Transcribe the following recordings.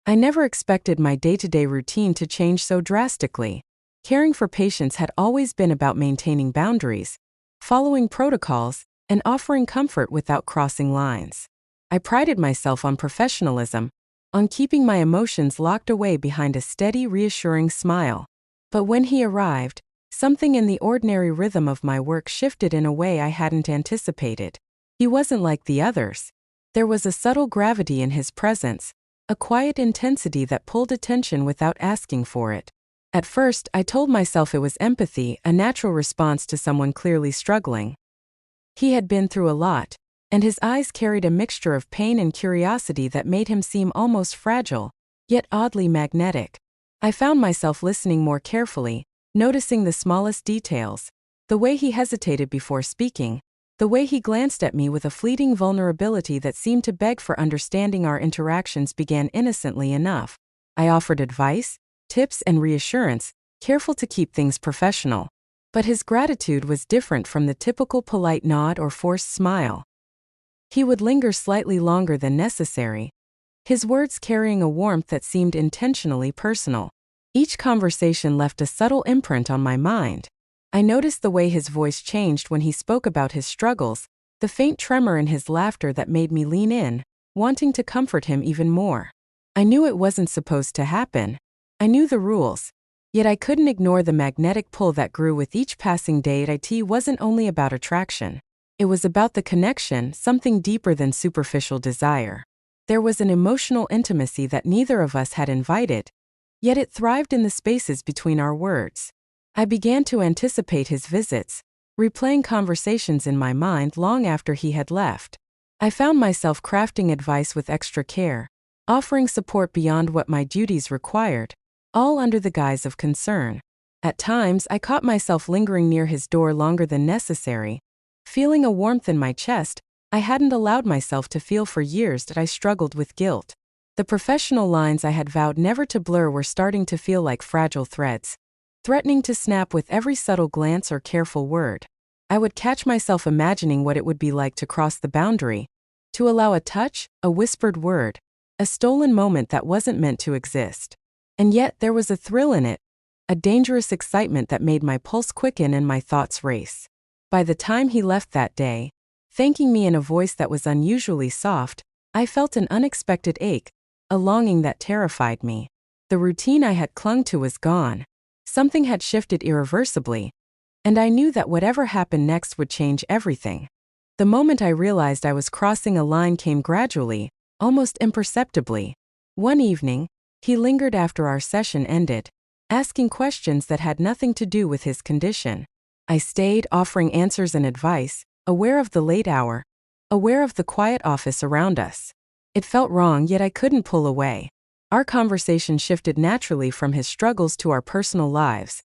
I never expected my day-to-day routine to change so drastically. Caring for patients had always been about maintaining boundaries, following protocols, and offering comfort without crossing lines. I prided myself on professionalism, on keeping my emotions locked away behind a steady, reassuring smile. But when he arrived, something in the ordinary rhythm of my work shifted in a way I hadn't anticipated. He wasn't like the others. There was a subtle gravity in his presence, a quiet intensity that pulled attention without asking for it. At first, I told myself it was empathy, a natural response to someone clearly struggling. He had been through a lot, and his eyes carried a mixture of pain and curiosity that made him seem almost fragile, yet oddly magnetic. I found myself listening more carefully, noticing the smallest details, the way he hesitated before speaking, the way he glanced at me with a fleeting vulnerability that seemed to beg for understanding. Our interactions began innocently enough. I offered advice, tips, and reassurance, careful to keep things professional. But his gratitude was different from the typical polite nod or forced smile. He would linger slightly longer than necessary, his words carrying a warmth that seemed intentionally personal. Each conversation left a subtle imprint on my mind. I noticed the way his voice changed when he spoke about his struggles, the faint tremor in his laughter that made me lean in, wanting to comfort him even more. I knew it wasn't supposed to happen. I knew the rules. Yet I couldn't ignore the magnetic pull that grew with each passing day. It wasn't only about attraction. It was about the connection, something deeper than superficial desire. There was an emotional intimacy that neither of us had invited, yet it thrived in the spaces between our words. I began to anticipate his visits, replaying conversations in my mind long after he had left. I found myself crafting advice with extra care, offering support beyond what my duties required, all under the guise of concern. At times, I caught myself lingering near his door longer than necessary, feeling a warmth in my chest I hadn't allowed myself to feel for years. That I struggled with guilt. The professional lines I had vowed never to blur were starting to feel like fragile threads, threatening to snap with every subtle glance or careful word. I would catch myself imagining what it would be like to cross the boundary, to allow a touch, a whispered word, a stolen moment that wasn't meant to exist. And yet there was a thrill in it, a dangerous excitement that made my pulse quicken and my thoughts race. By the time he left that day, thanking me in a voice that was unusually soft, I felt an unexpected ache, a longing that terrified me. The routine I had clung to was gone. Something had shifted irreversibly, and I knew that whatever happened next would change everything. The moment I realized I was crossing a line came gradually, almost imperceptibly. One evening, he lingered after our session ended, asking questions that had nothing to do with his condition. I stayed, offering answers and advice, aware of the late hour, aware of the quiet office around us. It felt wrong, yet I couldn't pull away. Our conversation shifted naturally from his struggles to our personal lives,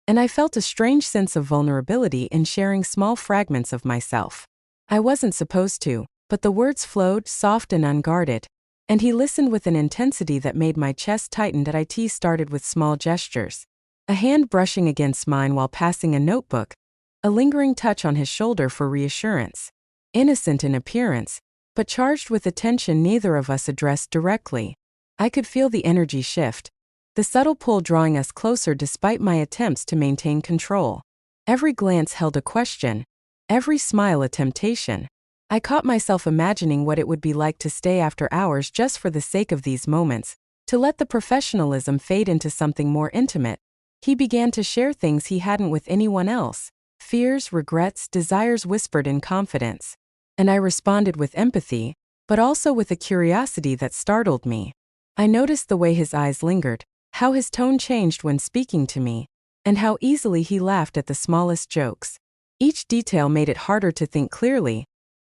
and I felt a strange sense of vulnerability in sharing small fragments of myself. I wasn't supposed to, but the words flowed, soft and unguarded, and he listened with an intensity that made my chest tighten. It started with small gestures, a hand brushing against mine while passing a notebook, a lingering touch on his shoulder for reassurance. Innocent in appearance, but charged with attention neither of us addressed directly. I could feel the energy shift, the subtle pull drawing us closer despite my attempts to maintain control. Every glance held a question, every smile a temptation. I caught myself imagining what it would be like to stay after hours just for the sake of these moments, to let the professionalism fade into something more intimate. He began to share things he hadn't with anyone else, fears, regrets, desires whispered in confidence. And I responded with empathy, but also with a curiosity that startled me. I noticed the way his eyes lingered, how his tone changed when speaking to me, and how easily he laughed at the smallest jokes. Each detail made it harder to think clearly,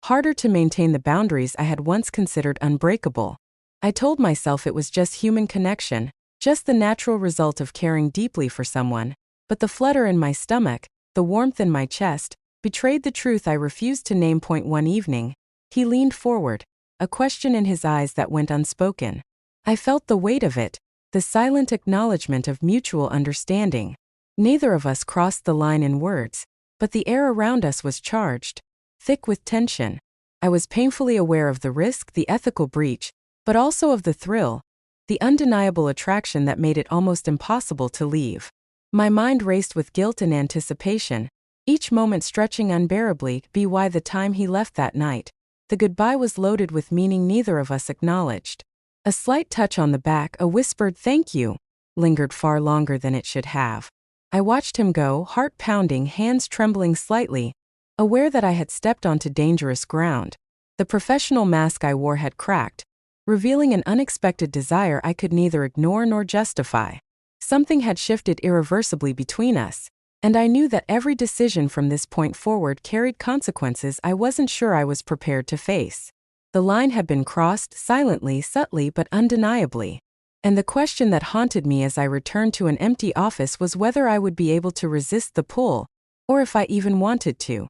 harder to maintain the boundaries I had once considered unbreakable. I told myself it was just human connection, just the natural result of caring deeply for someone, but the flutter in my stomach, the warmth in my chest, betrayed the truth I refused to name. One evening, he leaned forward, a question in his eyes that went unspoken. I felt the weight of it, the silent acknowledgement of mutual understanding. Neither of us crossed the line in words, but the air around us was charged, thick with tension. I was painfully aware of the risk, the ethical breach, but also of the thrill, the undeniable attraction that made it almost impossible to leave. My mind raced with guilt and anticipation, each moment stretching unbearably by the time he left that night. The goodbye was loaded with meaning neither of us acknowledged. A slight touch on the back, a whispered "thank you," lingered far longer than it should have. I watched him go, heart pounding, hands trembling slightly, aware that I had stepped onto dangerous ground. The professional mask I wore had cracked, revealing an unexpected desire I could neither ignore nor justify. Something had shifted irreversibly between us, and I knew that every decision from this point forward carried consequences I wasn't sure I was prepared to face. The line had been crossed, silently, subtly, but undeniably. And the question that haunted me as I returned to an empty office was whether I would be able to resist the pull, or if I even wanted to.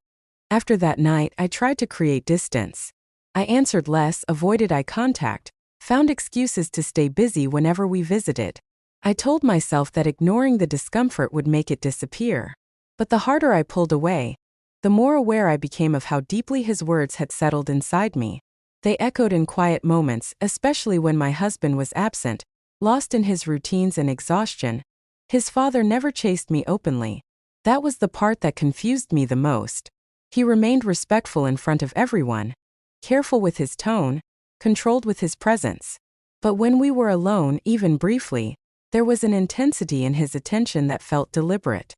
After that night, I tried to create distance. I answered less, avoided eye contact, found excuses to stay busy whenever we visited. I told myself that ignoring the discomfort would make it disappear. But the harder I pulled away, the more aware I became of how deeply his words had settled inside me. They echoed in quiet moments, especially when my husband was absent, lost in his routines and exhaustion. His father never chased me openly. That was the part that confused me the most. He remained respectful in front of everyone, careful with his tone, controlled with his presence. But when we were alone, even briefly, there was an intensity in his attention that felt deliberate.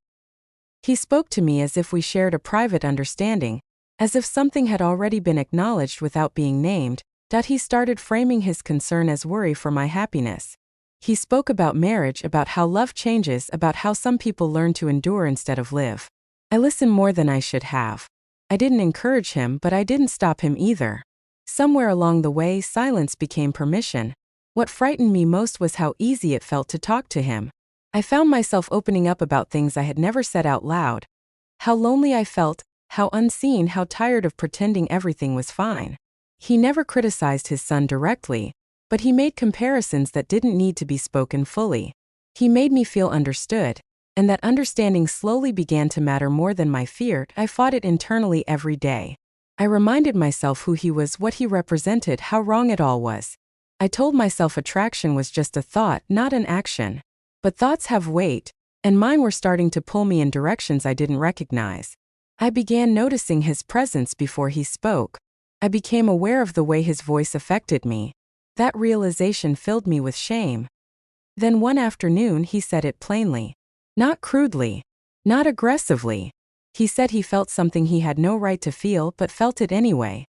He spoke to me as if we shared a private understanding, as if something had already been acknowledged without being named. He started framing his concern as worry for my happiness. He spoke about marriage, about how love changes, about how some people learn to endure instead of live. I listened more than I should have. I didn't encourage him, but I didn't stop him either. Somewhere along the way, silence became permission. What frightened me most was how easy it felt to talk to him. I found myself opening up about things I had never said out loud. How lonely I felt, how unseen, how tired of pretending everything was fine. He never criticized his son directly, but he made comparisons that didn't need to be spoken fully. He made me feel understood, and that understanding slowly began to matter more than my fear. I fought it internally every day. I reminded myself who he was, what he represented, how wrong it all was. I told myself attraction was just a thought, not an action. But thoughts have weight, and mine were starting to pull me in directions I didn't recognize. I began noticing his presence before he spoke. I became aware of the way his voice affected me. That realization filled me with shame. Then one afternoon he said it plainly. Not crudely. Not aggressively. He said he felt something he had no right to feel but felt it anyway.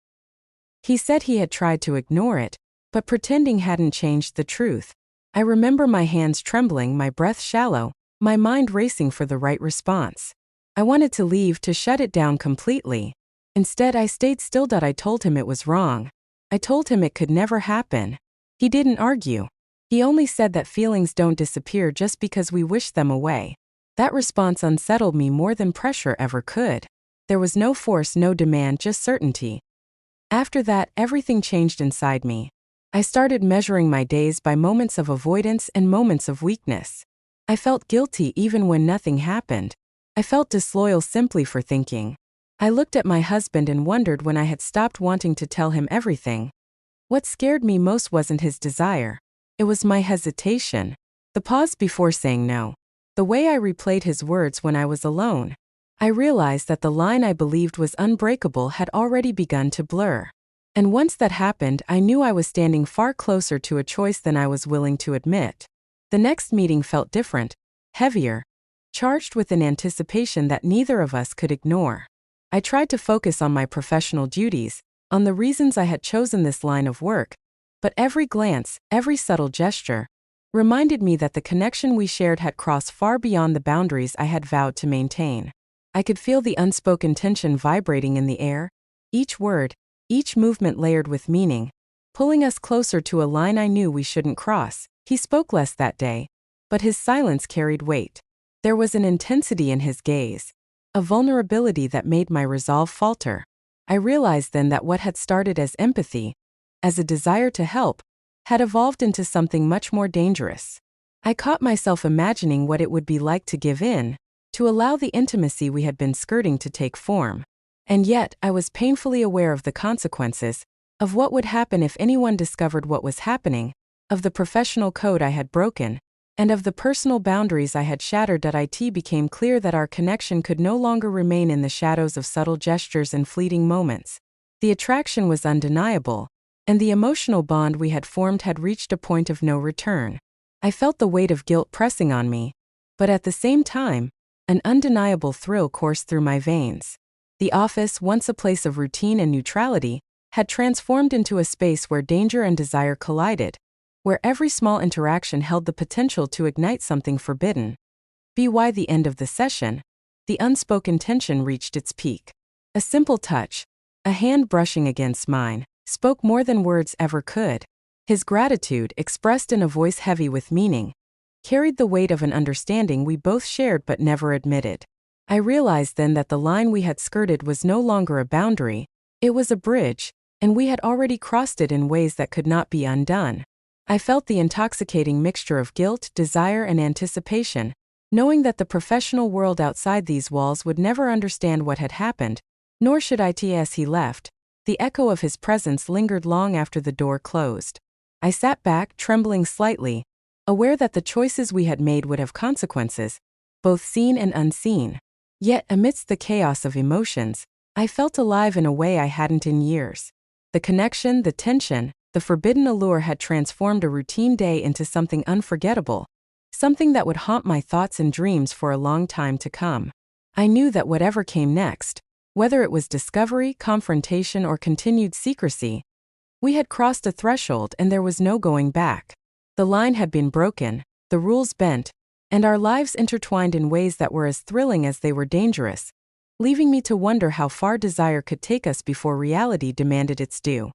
He said he had tried to ignore it, but pretending hadn't changed the truth. I remember my hands trembling, my breath shallow, my mind racing for the right response. I wanted to leave, to shut it down completely. Instead, I stayed still. I told him it was wrong. I told him it could never happen. He didn't argue. He only said that feelings don't disappear just because we wish them away. That response unsettled me more than pressure ever could. There was no force, no demand, just certainty. After that, everything changed inside me. I started measuring my days by moments of avoidance and moments of weakness. I felt guilty even when nothing happened. I felt disloyal simply for thinking. I looked at my husband and wondered when I had stopped wanting to tell him everything. What scared me most wasn't his desire. It was my hesitation. The pause before saying no. The way I replayed his words when I was alone. I realized that the line I believed was unbreakable had already begun to blur. And once that happened, I knew I was standing far closer to a choice than I was willing to admit. The next meeting felt different, heavier, charged with an anticipation that neither of us could ignore. I tried to focus on my professional duties, on the reasons I had chosen this line of work, but every glance, every subtle gesture, reminded me that the connection we shared had crossed far beyond the boundaries I had vowed to maintain. I could feel the unspoken tension vibrating in the air, each word, each movement layered with meaning, pulling us closer to a line I knew we shouldn't cross. He spoke less that day, but his silence carried weight. There was an intensity in his gaze, a vulnerability that made my resolve falter. I realized then that what had started as empathy, as a desire to help, had evolved into something much more dangerous. I caught myself imagining what it would be like to give in, to allow the intimacy we had been skirting to take form. And yet, I was painfully aware of the consequences, of what would happen if anyone discovered what was happening, of the professional code I had broken, and of the personal boundaries I had shattered. It became clear that our connection could no longer remain in the shadows of subtle gestures and fleeting moments. The attraction was undeniable, and the emotional bond we had formed had reached a point of no return. I felt the weight of guilt pressing on me, but at the same time, an undeniable thrill coursed through my veins. The office, once a place of routine and neutrality, had transformed into a space where danger and desire collided, where every small interaction held the potential to ignite something forbidden. By the end of the session, the unspoken tension reached its peak. A simple touch, a hand brushing against mine, spoke more than words ever could. His gratitude, expressed in a voice heavy with meaning, carried the weight of an understanding we both shared but never admitted. I realized then that the line we had skirted was no longer a boundary, it was a bridge, and we had already crossed it in ways that could not be undone. I felt the intoxicating mixture of guilt, desire, and anticipation, knowing that the professional world outside these walls would never understand what had happened, nor should it. As he left, the echo of his presence lingered long after the door closed. I sat back, trembling slightly, aware that the choices we had made would have consequences, both seen and unseen. Yet, amidst the chaos of emotions, I felt alive in a way I hadn't in years. The connection, the tension, the forbidden allure had transformed a routine day into something unforgettable, something that would haunt my thoughts and dreams for a long time to come. I knew that whatever came next, whether it was discovery, confrontation, or continued secrecy, we had crossed a threshold and there was no going back. The line had been broken, the rules bent, and our lives intertwined in ways that were as thrilling as they were dangerous, leaving me to wonder how far desire could take us before reality demanded its due.